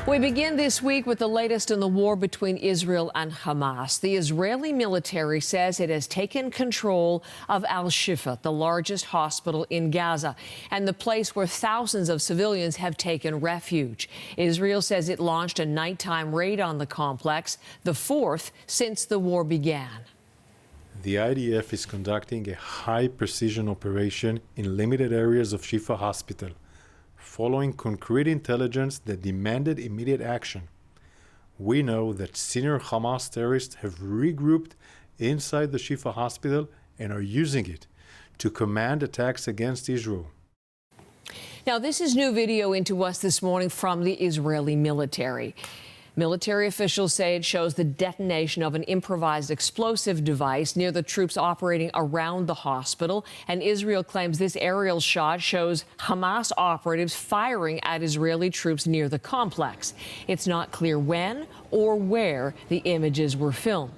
We begin this week with the latest in the war between Israel and Hamas. The Israeli military says it has taken control of Al-Shifa, the largest hospital in Gaza, and the place where thousands of civilians have taken refuge. Israel says it launched a nighttime raid on the complex, the fourth since the war began. The IDF is conducting a high-precision operation in limited areas of Shifa Hospital, following concrete intelligence that demanded immediate action. We know that senior Hamas terrorists have regrouped inside the Shifa hospital and are using it to command attacks against Israel. Now, this is new video into us this morning from the Israeli military. Military officials say it shows the detonation of an improvised explosive device near the troops operating around the hospital. And Israel claims this aerial shot shows Hamas operatives firing at Israeli troops near the complex. It's not clear when or where the images were filmed.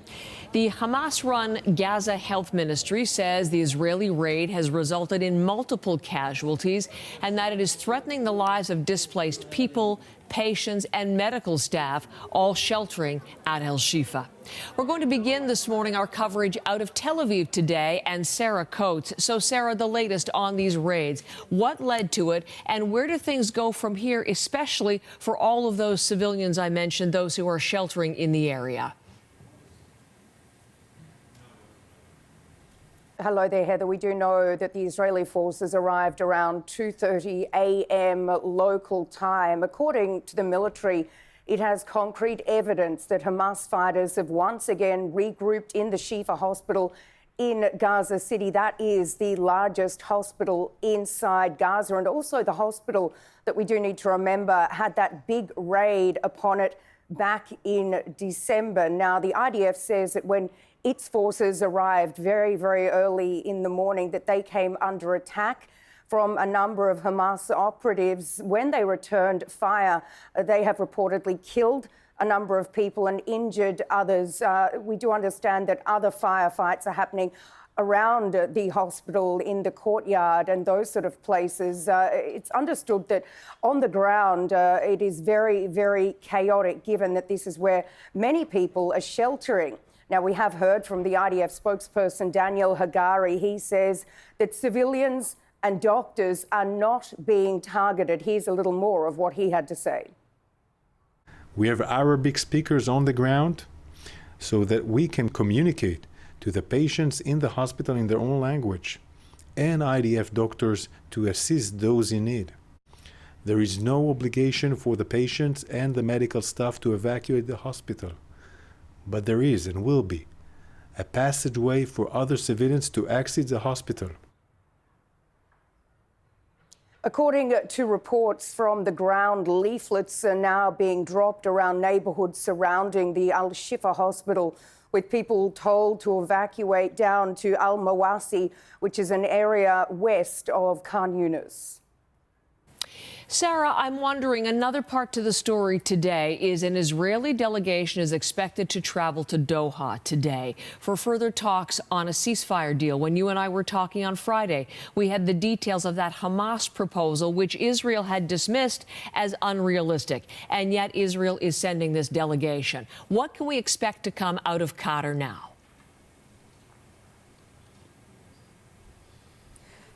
The Hamas-run Gaza Health Ministry says the Israeli raid has resulted in multiple casualties and that it is threatening the lives of displaced people, patients and medical staff, all sheltering at Al-Shifa. We're going to begin this morning our coverage out of Tel Aviv today, and Sarah Coates. So, Sarah, the latest on these raids. What led to it, and where do things go from here, especially for all of those civilians I mentioned, those who are sheltering in the area? Hello there, Heather. We do know that the Israeli forces arrived around 2:30 a.m. local time. According to the military, it has concrete evidence that Hamas fighters have once again regrouped in the Shifa hospital in Gaza City. That is the largest hospital inside Gaza, and also the hospital that we do need to remember had that big raid upon it back in December. Now, the IDF says that when its forces arrived very, very early in the morning, that they came under attack from a number of Hamas operatives. When they returned fire, they have reportedly killed a number of people and injured others. We do understand that other firefights are happening around the hospital, in the courtyard and those sort of places. It's understood that on the ground it is very, very chaotic, given that this is where many people are sheltering. Now, we have heard from the IDF spokesperson, Daniel Hagari. He says that civilians and doctors are not being targeted. Here's a little more of what he had to say. We have Arabic speakers on the ground so that we can communicate to the patients in the hospital in their own language, and IDF doctors to assist those in need. There is no obligation for the patients and the medical staff to evacuate the hospital. But there is, and will be, a passageway for other civilians to exit the hospital. According to reports from the ground, leaflets are now being dropped around neighbourhoods surrounding the Al-Shifa hospital, with people told to evacuate down to Al-Mawasi, which is an area west of Khan Yunis. Sarah, I'm wondering, another part to the story today is an Israeli delegation is expected to travel to Doha today for further talks on a ceasefire deal. When you and I were talking on Friday, we had the details of that Hamas proposal, which Israel had dismissed as unrealistic. And yet Israel is sending this delegation. What can we expect to come out of Qatar now?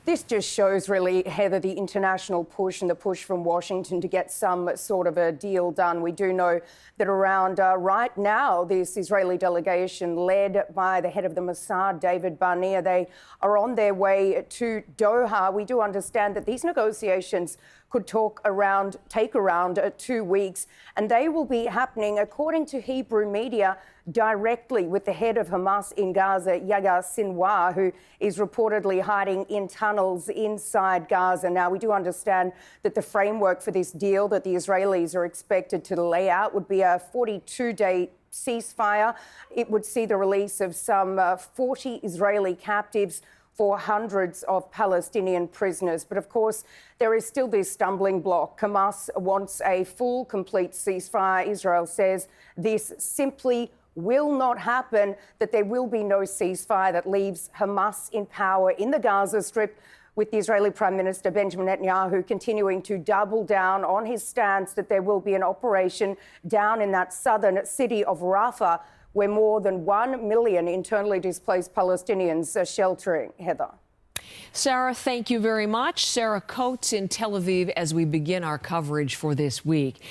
This just shows, really, Heather, the international push and the push from Washington to get some sort of a deal done. We do know that around right now, this Israeli delegation led by the head of the Mossad, David Barnea, they are on their way to Doha. We do understand that these negotiations could take around 2 weeks, and they will be happening, according to Hebrew media, directly with the head of Hamas in Gaza, Yahya Sinwar, who is reportedly hiding in tunnels inside Gaza. Now, we do understand that the framework for this deal that the Israelis are expected to lay out would be a 42-day ceasefire. It would see the release of some 40 Israeli captives for hundreds of Palestinian prisoners. But of course, there is still this stumbling block. Hamas wants a full, complete ceasefire. Israel says this simply will not happen, that there will be no ceasefire that leaves Hamas in power in the Gaza Strip with the Israeli Prime Minister Benjamin Netanyahu continuing to double down on his stance that there will be an operation down in that southern city of Rafah, where more than 1 million internally displaced Palestinians are sheltering. Heather. Sarah, thank you very much. Sarah Coates in Tel Aviv as we begin our coverage for this week.